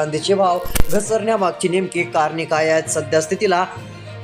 चांदीचे भाव घसरण्यामागची नेमकी कारणे काय आहेत? सध्या स्थितीला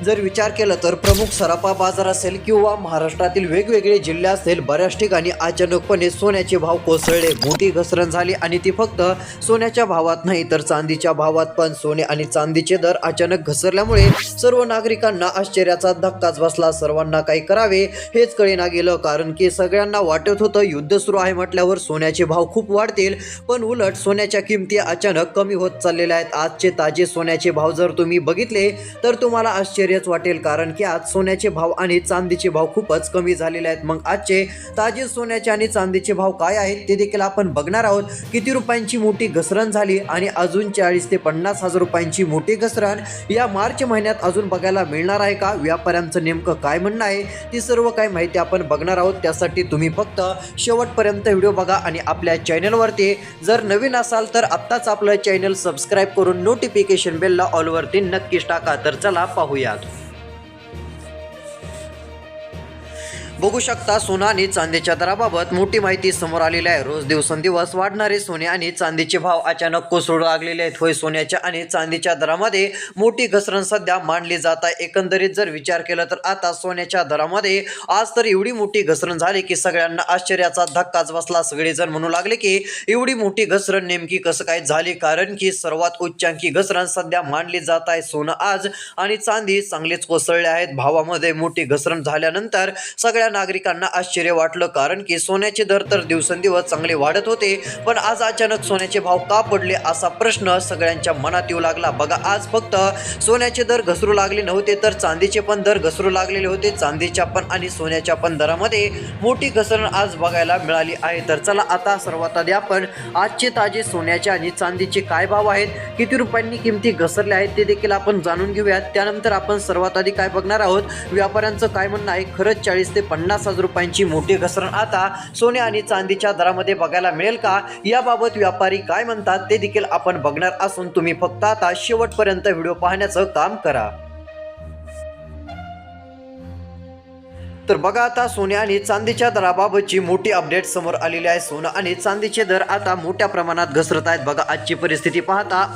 जर विचार केला तर प्रमुख सराफा बाजार असेल किंवा महाराष्ट्रातील वेगवेगळे जिल्हे असतील, बऱ्याच ठिकाणी अचानकपणे सोन्याचे भाव कोसळले, मोठी घसरण झाली आणि ती फक्त सोन्याच्या भावात नाही तर चांदीच्या भावात पण. सोने आणि चांदीचे दर अचानक घसरल्यामुळे सर्व नागरिकांना आश्चर्याचा धक्काच बसला. सर्वांना काही करावे हेच कळेना गेलं, कारण की सगळ्यांना वाटत होतं युद्ध सुरू आहे म्हटल्यावर सोन्याचे भाव खूप वाढतील, पण उलट सोन्याच्या किमती अचानक कमी होत चाललेल्या आहेत. आजचे ताजे सोन्याचे भाव जर तुम्ही बघितले तर तुम्हाला आश्चर्यच वाटेल, कारण की आज सोन्याचे भाव आणि चांदीचे भाव खूपच कमी झालेले आहेत. मग आजचे ताजे सोन्याचे आणि चांदीचे भाव काय आहेत ते देखील आपण बघणार आहोत. किती रुपयांची मोठी घसरण झाली आणि अजून 40 ते 50 हजार रुपयांची मोठी घसरण या मार्च महिन्यात अजून बघायला मिळणार आहे का? व्यापाऱ्यांचं नेमकं काय म्हणणं आहे ती सर्व काही माहिती आपण बघणार आहोत. त्यासाठी तुम्ही फक्त शेवटपर्यंत व्हिडिओ बघा आणि आपल्या चॅनलवरती जर नवीन असाल तर आत्ताच आपलं चॅनल सबस्क्राईब करून नोटिफिकेशन बेलला ऑलवरती नक्कीच टाका. तर चला पाहूया. बघू शकता सोनं आणि चांदीच्या दराबाबत मोठी माहिती समोर आलेली आहे. रोज दिवसेंदिवस वाढणारे सोने आणि चांदीचे भाव अचानक कोसळू लागलेले आहेत. होय, सोन्याच्या आणि चांदीच्या दरामध्ये मोठी घसरण सध्या मानली जात आहे. एकंदरीत जर विचार केला तर आता सोन्याच्या दरामध्ये आज तर एवढी मोठी घसरण झाली की सगळ्यांना आश्चर्याचा धक्काच बसला. सगळेजण म्हणू लागले की एवढी मोठी घसरण नेमकी कसं काय झाली, कारण की सर्वात उच्चांकी घसरण सध्या मानली जात आहे. सोनं आज आणि चांदी चांगलेच कोसळले आहेत. भावामध्ये मोठी घसरण झाल्यानंतर सगळ्या नागरिकांना आश्चर्य वाटलं, कारण की सोन्याचे दर तर दिवसेंदिवस चांगले वाढत होते, पण आज अचानक सोन्याचे भाव का पडले असा प्रश्न सगळ्यांच्या मनात येऊ लागला. बघा, आज फक्त सोन्याचे दर घसरू लागले नव्हते तर चांदीचे पण दर घसरू लागलेले होते. चांदीच्या पण आणि सोन्याच्या पण दरामध्ये मोठी घसरण आज बघायला मिळाली आहे. तर चला आता सर्वात आधी आपण आजचे ताजे सोन्याचे आणि चांदीचे काय भाव आहेत, किती रुपयांनी किमती घसरल्या आहेत ते देखील आपण जाणून घेऊयात. त्यानंतर आपण सर्वात आधी काय बघणार आहोत, व्यापाऱ्यांचं काय म्हणणं आहे. खरंच 40 ते 50 हजार रुपयांची मोठी घसरण आता सोने आणि चांदीच्या दरामध्ये बघायला मिळेल का, याबाबत व्यापारी काय म्हणतात ते देखील आपण बघणार असून तुम्ही फक्त आता शेवटपर्यंत व्हिडिओ पाहण्याचं काम करा. तर बघा, आता सोने आणि चांदीच्या दराबाबतची मोठी अपडेट समोर आलेली आहे. सोनं आणि चांदीचे दर आता मोठ्या प्रमाणात घसरत आहेत. बघा, आजची परिस्थिती पाहता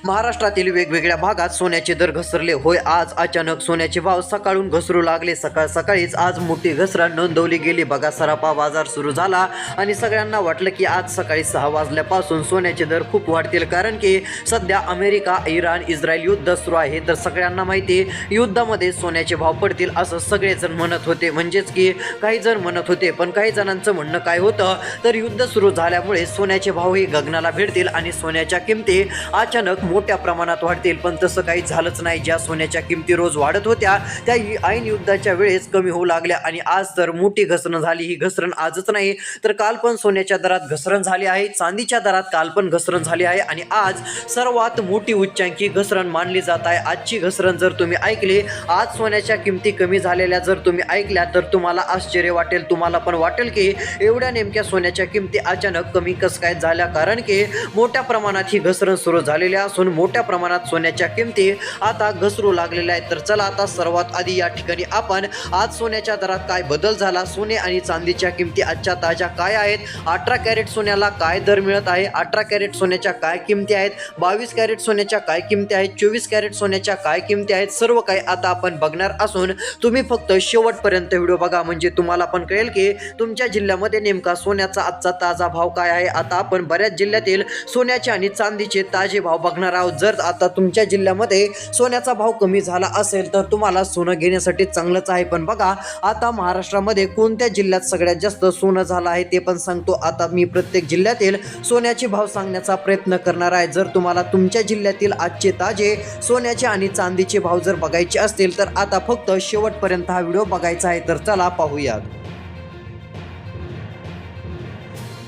महाराष्ट्रातील वेगवेगळ्या भागात सोन्याचे दर घसरले. होय, आज अचानक सोन्याचे भाव सकाळून घसरू लागले. सकाळीच आज मोठी घसरण नोंदवली गेली. बघा, सराफा बाजार सुरू झाला आणि सगळ्यांना वाटलं की आज सकाळी 6 वाजल्यापासून सोन्याचे दर खूप वाढतील, कारण की सध्या अमेरिका, इराण, इस्रायल युद्ध सुरू आहे. तर सगळ्यांना माहिती युद्धामध्ये सोन्याचे भाव पडतील असं सगळेजण म्हणत होते. म्हणजेच की काही जण म्हणत होते, पण काही जणांचं म्हणणं काय होतं तर युद्ध सुरू झाल्यामुळे सोन्याचे भावही गगनाला भिडतील आणि सोन्याच्या किमती अचानक मोठ्या प्रमाणात वाढतील. पण तसं काही झालंच नाही. ज्या सोन्याच्या किमती रोज वाढत होत्या त्या ऐन युद्धाच्या वेळेस कमी होऊ लागल्या आणि आज तर मोठी घसरण झाली. ही घसरण आजच नाही तर काल पण सोन्याच्या दरात घसरण झाली आहे, चांदीच्या दरात काल पण घसरण झाली आहे आणि आज सर्वात मोठी उच्चांकी घसरण मानली जात आहे. आजची घसरण जर तुम्ही ऐकली, आज सोन्याच्या किमती कमी झालेल्या जर तुम्ही ऐकल्या तर तुम्हाला आश्चर्य वाटेल. तुम्हाला पण वाटेल की एवढ्या नेमक्या सोन्याच्या किमती अचानक कमी कसं काय झाल्या, कारण की मोठ्या प्रमाणात ही घसरण सुरू झालेली असून मोठ्या प्रमाणात सोन्याच्या किमती आता घसरू लागलेल्या आहेत. तर चला आता सर्वात आधी या ठिकाणी आपण आज सोन्याच्या दरात काय बदल झाला, सोने आणि चांदीच्या किमती आजच्या ताज्या काय आहेत, 18 कॅरेट सोन्याला काय दर मिळत आहे, 18 कॅरेट सोन्याच्या काय किमती आहेत, 22 कॅरेट सोन्याच्या काय किमती आहेत, 24 कॅरेट सोन्याच्या काय किमती आहेत, सर्व काही आता आपण बघणार असून तुम्ही फक्त शेवटपर्यंत व्हिडिओ बघा, म्हणजे तुम्हाला पण कळेल की तुमच्या जिल्ह्यामध्ये नेमका सोन्याचा आजचा ताजा भाव काय आहे. आता आपण बऱ्याच जिल्ह्यातील सोन्याचे आणि चांदीचे ताजे भाव बघणार आहोत. जर आता तुमच्या जिल्ह्यामध्ये सोन्याचा भाव कमी झाला असेल तर तुम्हाला सोनं घेण्यासाठी चांगलंच आहे. पण बघा, आता महाराष्ट्रामध्ये कोणत्या जिल्ह्यात सगळ्यात जास्त सोनं झालं आहे ते पण सांगतो. आता मी प्रत्येक जिल्ह्यातील सोन्याचे भाव सांगण्याचा प्रयत्न करणार आहे. जर तुम्हाला तुमच्या जिल्ह्यातील आजचे ताजे सोन्याचे आणि चांदीचे भाव जर बघायचे असतील तर आता फक्त शेवटपर्यंत हा व्हिडिओ बघायचा आहे. तर चला पाहूयात.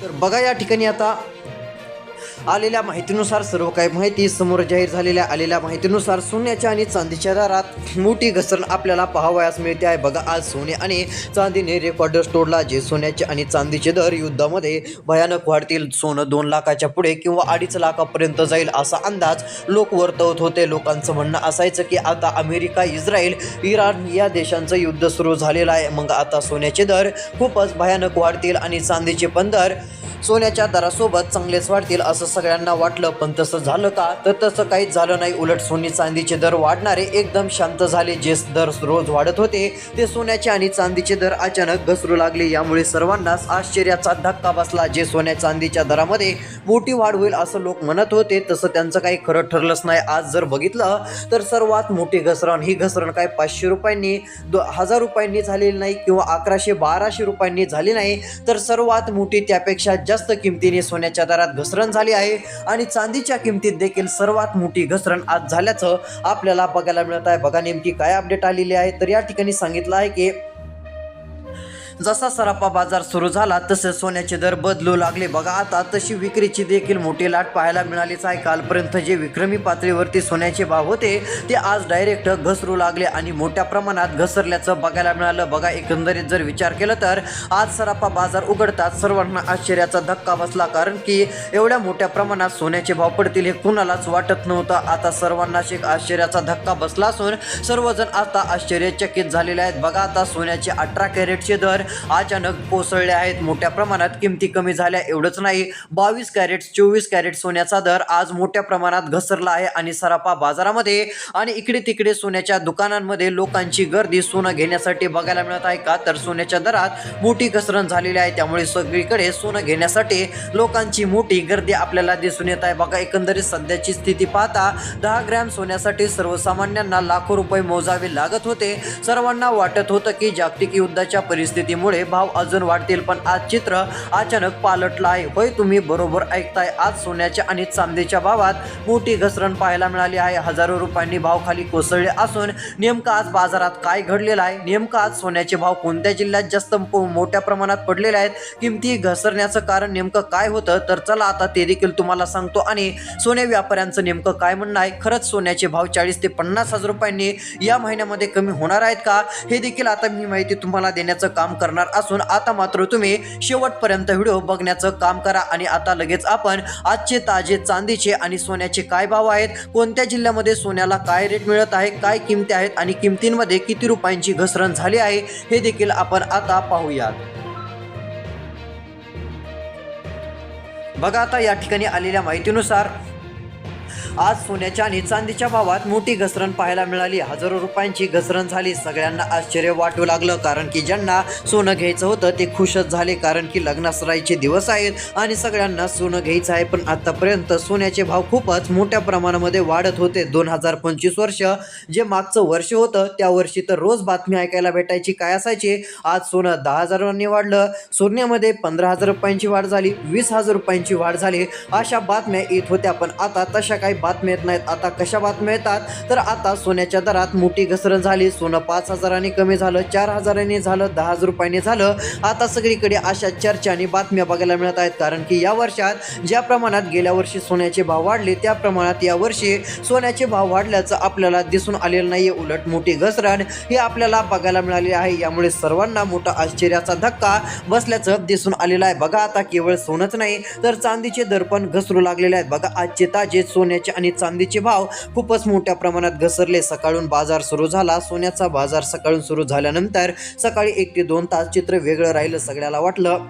तर बघा, या ठिकाणी आता आलेल्या माहितीनुसार सर्व काही माहिती समोर जाहीर झालेल्या आलेल्या माहितीनुसार सोन्याच्या आणि चांदीच्या दरात मोठी घसरण आपल्याला पाहावयास मिळते आहे. बघा, आज सोने आणि चांदीने रेकॉर्डच तोडला. जे सोन्याचे आणि चांदीचे दर युद्धामध्ये भयानक वाढतील. सोनं 2 लाखाच्या पुढे किंवा 2.5 लाखापर्यंत जाईल असा अंदाज लोक वर्तवत होते. लोकांचं म्हणणं असायचं की आता अमेरिका, इस्रायल, इराण या देशांचं युद्ध सुरू झालेलं आहे. मग आता सोन्याचे दर खूपच भयानक वाढतील आणि चांदीचे पण दर सोन्याच्या दरासोबत चांगलेच वाढतील असं सगळ्यांना वाटलं, पण तसं झालं का? तर तसं काहीच झालं नाही. उलट सोने चांदीचे दर वाढणारे एकदम शांत झाले. जे दर रोज वाढत होते ते सोन्याचे आणि चांदीचे दर अचानक घसरू लागले. यामुळे सर्वांनाच आश्चर्याचा धक्का बसला. जे सोन्या चांदीच्या दरामध्ये मोठी वाढ होईल असं लोक म्हणत होते, तसं त्यांचं काही खरं ठरलंच नाही. आज जर बघितलं तर सर्वात मोठी घसरण, ही घसरण काय 500 रुपयांनी 1000 रुपयांनी झालेली नाही किंवा 1100-1200 रुपयांनी झाली नाही, तर सर्वात मोठी त्यापेक्षा जास्त किमतीने सोन्याच्या दरात घसरण झाली आहे. आणि चांदीच्या किमतीत देखील सर्वात मोठी घसरण आज झाल्याचं आपल्याला बघायला मिळत आहे. बघा नेमकी काय अपडेट आलेली आहे. तर या ठिकाणी सांगितलं आहे की जसा सराफा बाजार सुरू झाला तसे सोन्याचे दर बदलू लागले. बघा आता तशी विक्रीची देखील मोठी लाट पाहायला मिळालीच आहे. कालपर्यंत जे विक्रमी पातळीवरती सोन्याचे भाव होते ते आज डायरेक्ट घसरू लागले आणि मोठ्या प्रमाणात घसरल्याचं बघायला मिळालं. बघा एकंदरीत जर विचार केला तर आज सराफा बाजार उघडतात सर्वांना आश्चर्याचा धक्का बसला, कारण की एवढ्या मोठ्या प्रमाणात सोन्याचे भाव पडतील हे कुणालाच वाटत नव्हतं. आता सर्वांनाच एक आश्चर्याचा धक्का बसला असून सर्वजण आता आश्चर्यचकित झालेले आहेत. बघा आता सोन्याचे 18 कॅरेटचे दर अचानक कोसळले आहेत. मोठ्या प्रमाणात किमती कमी झाल्या. एवढंच नाही, 22 कॅरेट 24 कॅरेट सोन्याचा दर आज मोठ्या प्रमाणात घसरला आहे आणि सराफा बाजारामध्ये आणि इकडे तिकडे सोन्याच्या दुकानांमध्ये लोकांची गर्दी सोनं घेण्यासाठी बघायला मिळत आहे. का तर सोन्याच्या दरात मोठी घसरण झालेली आहे, त्यामुळे सगळीकडे सोनं घेण्यासाठी लोकांची मोठी गर्दी आपल्याला दिसून येत आहे. बघा एकंदरीत सध्याची स्थिती पाहता 10 ग्रॅम सोन्यासाठी सर्वसामान्यांना लाखो रुपये मोजावे लागत होते. सर्वांना वाटत होतं की जागतिक युद्धाच्या परिस्थितीमुळे भाव अजून वाढतील, पण आज चित्र अचानक पालटलं आहे. होय, तुम्ही बरोबर ऐकताय. आज सोन्याच्या आणि चांदीच्या भावात मोठी घसरण पाहायला मिळाली आहे. हजारो रुपयांनी भाव खाली कोसळले असून नेमकं आज बाजारात काय घडलेलं आहे, नेमकं आज सोन्याचे भाव कोणत्या जिल्ह्यात जास्त मोठ्या प्रमाणात पडलेले आहेत, किमती घसरण्याचं कारण नेमकं काय होतं, तर चला आता ते देखील तुम्हाला सांगतो. आणि सोने व्यापाऱ्यांचं नेमकं काय म्हणणं आहे, खरंच सोन्याचे भाव 40 ते 50 हजार रुपयांनी या महिन्यामध्ये कमी होणार आहेत का, हे देखील आता मी माहिती तुम्हाला देण्याचं काम करणार असून आता मात्र तुम्ही शेवटपर्यंत व्हिडिओ बघण्याचं काम करा. आणि आता लगेच आपण आजचे ताजे चांदीचे आणि सोन्याचे काय भाव आहेत, कोणत्या जिल्ह्यामध्ये सोन्याला काय रेट मिळत आहे, काय किमती आहेत आणि किमतींमध्ये किती रुपयांची घसरण झाली आहे, हे देखील आपण आता पाहूयात. बघा आता या ठिकाणी आलेल्या माहितीनुसार आज सोन्याच्या आणि चांदीच्या भावात मोठी घसरण पाहायला मिळाली. हजारो रुपयांची घसरण झाली. सगळ्यांना आश्चर्य वाटू लागलं, कारण की ज्यांना सोनं घ्यायचं होतं ते खुशच झाले, कारण की लग्नासराईचे दिवस आहेत आणि सगळ्यांना सोनं घ्यायचं आहे. पण आतापर्यंत सोन्याचे भाव खूपच मोठ्या प्रमाणामध्ये वाढत होते. 2025 वर्ष जे मागचं वर्ष होतं त्या वर्षी तर रोज बातमी ऐकायला भेटायची. काय असायची, आज सोनं 10,000 वाढलं, सोन्यामध्ये 15,000 रुपयांची वाढ झाली, 20,000 रुपयांची वाढ झाली, अशा बातम्या येत होत्या. पण आता तशा काही बातम्या येत नाहीत. आता कशा बातम्या येतात, तर आता सोन्याच्या दरात मोठी घसरण झाली. सोनं 5,000 कमी झालं, 4,000 झालं, 10,000 रुपयांनी झालं. आता सगळीकडे अशा चर्चा आणि बातम्या बघायला मिळत आहेत, कारण की या वर्षात ज्या प्रमाणात गेल्या वर्षी सोन्याचे भाव वाढले त्या प्रमाणात या वर्षी सोन्याचे भाव वाढल्याचं आपल्याला दिसून आलेलं नाहीये. उलट मोठी घसरण ही आपल्याला बघायला मिळाली आहे. यामुळे सर्वांना मोठा आश्चर्याचा धक्का बसल्याचं दिसून आलेलं आहे. बघा आता केवळ सोनंच नाही तर चांदीचे दर पण घसरू लागलेले आहेत. बघा आजचे ताजे सोन्याचे आणि चांदीचे भाव खूपच मोठ्या प्रमाणात घसरले. सकाळून बाजार सुरू झाला. सोन्याचा बाजार सकाळून सुरू झाल्यानंतर सकाळी 1 ते 2 तास चित्र वेगळं राहिलं. सगळ्याला वाटलं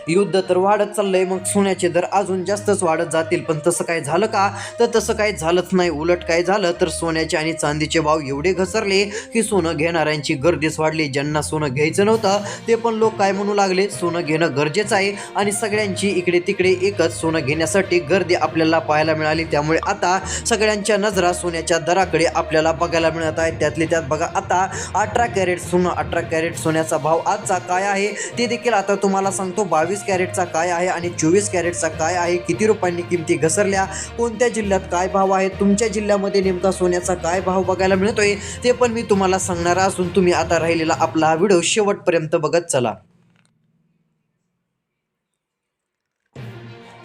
युद्ध तर वाढत चाललंय, मग सोन्याचे दर अजून जास्तच वाढत जातील. पण तसं काय झालं का, तर तसं काही झालंच नाही. उलट काय झालं, तर सोन्याचे आणि चांदीचे भाव एवढे घसरले की सोनं घेणाऱ्यांची गर्दीच वाढली. ज्यांना सोनं घ्यायचं नव्हतं ते पण लोक काय म्हणू लागले, सोनं घेणं गरजेचं आहे. आणि सगळ्यांची इकडे तिकडे एकच सोनं घेण्यासाठी गर्दी आपल्याला पाहायला मिळाली. त्यामुळे आता सगळ्यांच्या नजरा सोन्याच्या दराकडे आपल्याला बघायला मिळत आहेत. त्यातले त्यात बघा आता 18 कॅरेट सोनं, 18 कॅरेट सोन्याचा भाव आजचा काय आहे ते देखील आता तुम्हाला सांगतो. 22 कॅरेटचा काय आहे आणि 24 कॅरेटचा काय आहे, किती रुपयांनी किमती घसरल्या, कोणत्या जिल्ह्यात काय भाव आहे, तुमच्या जिल्ह्यामध्ये नेमका सोन्याचा काय भाव बघायला मिळतोय ते पण मी तुम्हाला सांगणार असून तुम्ही आता राहिलेला आपला हा व्हिडिओ शेवटपर्यंत बघत चला.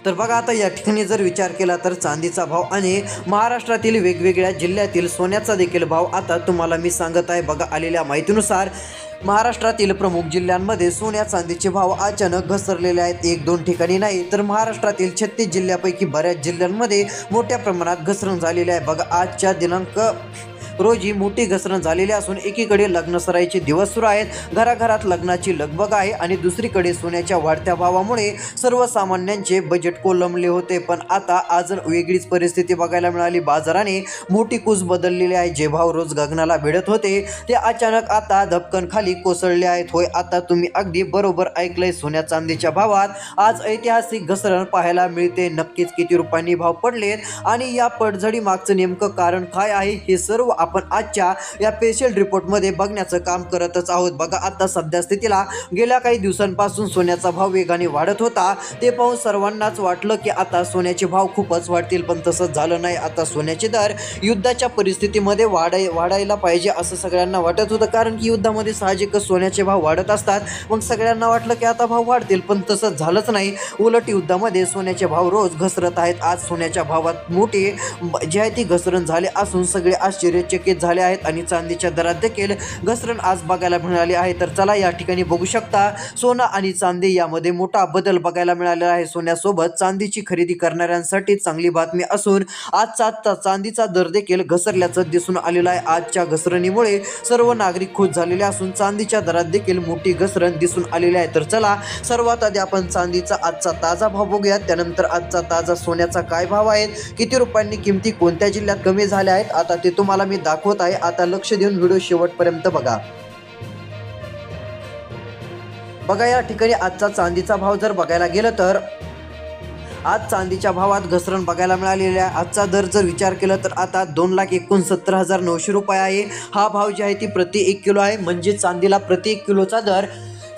तर बघा आता या ठिकाणी जर विचार केला तर चांदीचा भाव आणि महाराष्ट्रातील वेगवेगळ्या जिल्ह्यातील सोन्याचा देखील भाव आता तुम्हाला मी सांगत आहे. बघा आलेल्या माहितीनुसार महाराष्ट्रातील प्रमुख जिल्ह्यांमध्ये सोन्या चांदीचे भाव अचानक घसरलेले आहेत. 1-2 ठिकाणी नाही तर महाराष्ट्रातील 36 जिल्ह्यापैकी बऱ्याच जिल्ह्यांमध्ये मोठ्या प्रमाणात घसरण झालेली आहे. बघा आजच्या दिनांक रोजी मोठी घसरण झालेली असून एकीकडे लग्नसराईचे दिवस सुरू आहेत, घराघरात लग्नाची लगबग आहे आणि दुसरीकडे सोन्याच्या वाढत्या भावामुळे सर्वसामान्यांचे बजेट कोलमले होते. पण आता आज वेगळीच परिस्थिती बघायला मिळाली. बाजाराने मोठी कूच बदललेली आहे. जे भाव रोज गगनाला भिडत होते ते अचानक आता धपकन खाली कोसळले आहेत. होय, आता तुम्ही अगदी बरोबर ऐकलंय. सोन्या चांदीच्या भावात आज ऐतिहासिक घसरण पाहायला मिळते. नक्कीच किती रुपयांनी भाव पडलेत आणि या पडझडी मागचं नेमकं कारण काय आहे हे सर्व आपण आजच्या या स्पेशल रिपोर्टमध्ये बघण्याचं काम करतच आहोत. बघा, आता सध्या स्थितीला गेल्या काही दिवसांपासून सोन्याचा भाव वेगाने वाढत होता. ते पाहून सर्वांनाच वाटलं की आता सोन्याचे भाव खूपच वाढतील, पण तसंच झालं नाही. आता सोन्याचे दर युद्धाच्या परिस्थितीमध्ये वाढायला पाहिजे असं सगळ्यांना वाटत होतं, कारण की युद्धामध्ये साहजिकच सोन्याचे भाव वाढत असतात. मग सगळ्यांना वाटलं की आता भाव वाढतील, पण तसंच झालंच नाही. उलट युद्धामध्ये सोन्याचे भाव रोज घसरत आहेत. आज सोन्याच्या भावात मोठी जी आहे ती घसरण झाली असून सगळे आश्चर्यचकित झाले आहेत आणि चांदीच्या दरात देखील घसरण आज बघायला मिळाली आहे. तर चला या ठिकाणी बघू शकता, सोनं आणि चांदी यामध्ये मोठा बदल बघायला मिळालेला आहे. सोन्यासोबत चांदीची खरेदी करणाऱ्यांसाठी चांगली बातमी असून आजचा चांदीचा दर देखील घसरल्याचं दिसून आलेलं आहे. आजच्या घसरणीमुळे सर्व नागरिक खुश झालेले असून चांदीच्या दरात देखील मोठी घसरण दिसून आलेली आहे. तर चला सर्वात आधी आपण चांदीचा आजचा ताजा भाव बघूया. त्यानंतर आजचा ताजा सोन्याचा काय भाव आहे, किती रुपयांनी किमती कोणत्या जिल्ह्यात कमी झाल्या आहेत, आता ते तुम्हाला मी दाखवत आहे. आता लक्ष देऊन व्हिडिओ शेवटपर्यंत बघा. बघा, या ठिकाणी आजचा चांदीचा भाव जर बघायला गेलं तर आज चांदीच्या भावात घसरण बघायला मिळालेली आहे. आजचा दर जर विचार केला तर आता 2,69,900 रुपये आहे. हा भाव जे आहे ती प्रति 1 किलो आहे. म्हणजे चांदीला प्रति 1 किलोचा दर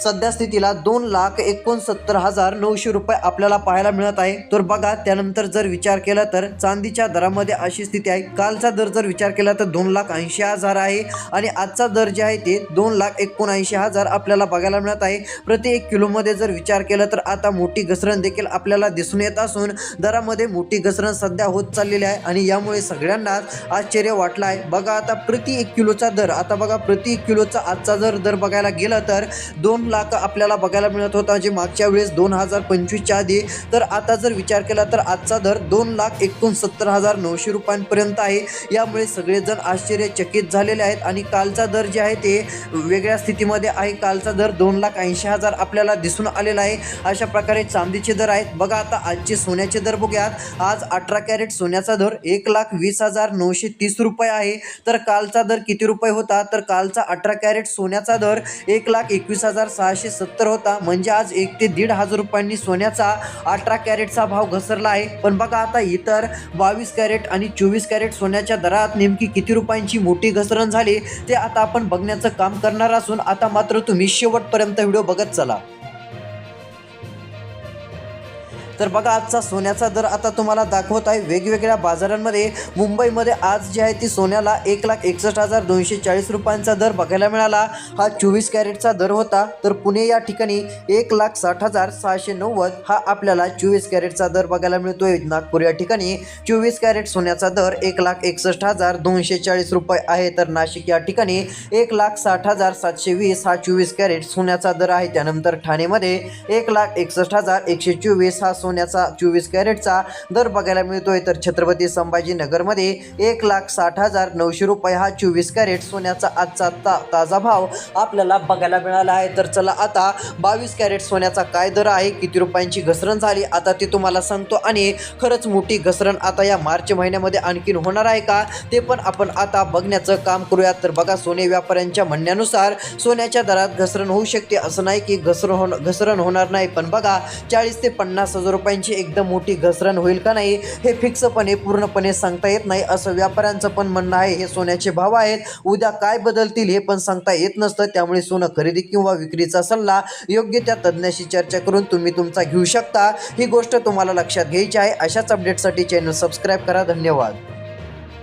सध्या स्थितीला 2,69,900 रुपये आपल्याला पाहायला मिळत आहे. तर बघा, त्यानंतर जर विचार केला तर चांदीच्या दरामध्ये अशी स्थिती आहे. कालचा दर जर विचार केला तर 2,80,000 आहे आणि आजचा दर जे आहे ते 2,79,000 आपल्याला बघायला मिळत आहे. प्रति 1 किलोमध्ये जर विचार केला तर आता मोठी घसरण देखील आपल्याला दिसून येत असून दरामध्ये मोठी घसरण सध्या होत चाललेली आहे आणि यामुळे सगळ्यांनाच आश्चर्य वाटलं आहे. बघा, आता प्रति 1 किलोचा दर, आता बघा प्रति 1 किलोचा आजचा जर दर बघायला गेला तर 2 लाख आपल्याला बघायला मिळत होता, जे मागच्या वेळेस 2025च्या आधी. तर आता जर विचार केला तर आजचा दर 2,69,900 रुपयांपर्यंत आहे. यामुळे सगळेजण आश्चर्यचकित झालेले आहेत आणि कालचा दर जे आहे ते वेगळ्या स्थितीमध्ये आहे. कालचा दर 2,80,000 आपल्याला दिसून आलेला आहे. अशा प्रकारे चांदीचे दर आहेत. बघा, आता आजचे सोन्याचे दर बघूयात. आज 18 कॅरेट सोन्याचा दर 1,20,930 रुपये आहे. तर कालचा दर किती रुपये होता, तर कालचा 18 कॅरेट सोन्याचा दर 1,21,670 होता. म्हणजे आज 1 ते 1,500 रुपयांनी सोन्याचा 18 कॅरेटचा भाव घसरला आहे. पण बघा, आता इतर 22 कॅरेट आणि 24 कॅरेट सोन्याच्या दरात नेमकी किती रुपयांची मोठी घसरण झाली ते आता आपण बघण्याचं काम करणार असून आता मात्र तुम्ही शेवटपर्यंत व्हिडिओ बघत चला. तर बघा, आजचा सोन्याचा दर आता तुम्हाला दाखवत आहे. वेगवेगळ्या बाजारांमध्ये मुंबईमध्ये आज जी आहे ती सोन्याला 1,61,240 रुपयांचा दर बघायला मिळाला. हा 24 कॅरेटचा दर होता. तर पुणे या ठिकाणी 1,60,690 हा आपल्याला 24 कॅरेटचा दर बघायला मिळतोय. नागपूर या ठिकाणी 24 कॅरेट सोन्याचा दर 1,61,240 रुपये आहे. तर नाशिक या ठिकाणी 1,60,720 हा 24 कॅरेट सोन्याचा दर आहे. त्यानंतर ठाणेमध्ये 1,61,124 हा सोन्याचा 24 कॅरेटचा दर बघायला मिळतोय. तर छत्रपती संभाजीनगरमध्ये 1,60,900 रुपये हा 24 कॅरेट सोन्याचा आजचा ताजा भाव आपल्याला बघायला मिळाला आहे. तर चला आता 22 कॅरेट सोन्याचा काय दर आहे, किती रुपयांची घसरण झाली, आता ते तुम्हाला सांगतो. आणि खरंच मोठी घसरण आता या मार्च महिन्यामध्ये आणखीन होणार आहे का ते पण आपण आता बघण्याचं काम करूयात. तर बघा, सोने व्यापाऱ्यांच्या म्हणण्यानुसार सोन्याच्या दरात घसरण होऊ शकते. असं नाही की घसरण होणार नाही, पण बघा 40,000 ते 50,000 रुपयांची एकदम मोठी घसरण होईल का नाही हे फिक्सपणे पूर्णपणे सांगता येत नाही, असं व्यापाऱ्यांचं पण म्हणणं आहे. हे सोन्याचे भाव आहेत, उद्या काय बदलतील हे पण सांगता येत नसतं. त्यामुळे सोनं खरेदी किंवा विक्रीचा सल्ला योग्य त्या तज्ज्ञाशी चर्चा करून तुम्ही तुमचा घेऊ शकता. ही गोष्ट तुम्हाला लक्षात घ्यायची आहे. अशाच अपडेटसाठी चॅनल सबस्क्राईब करा. धन्यवाद.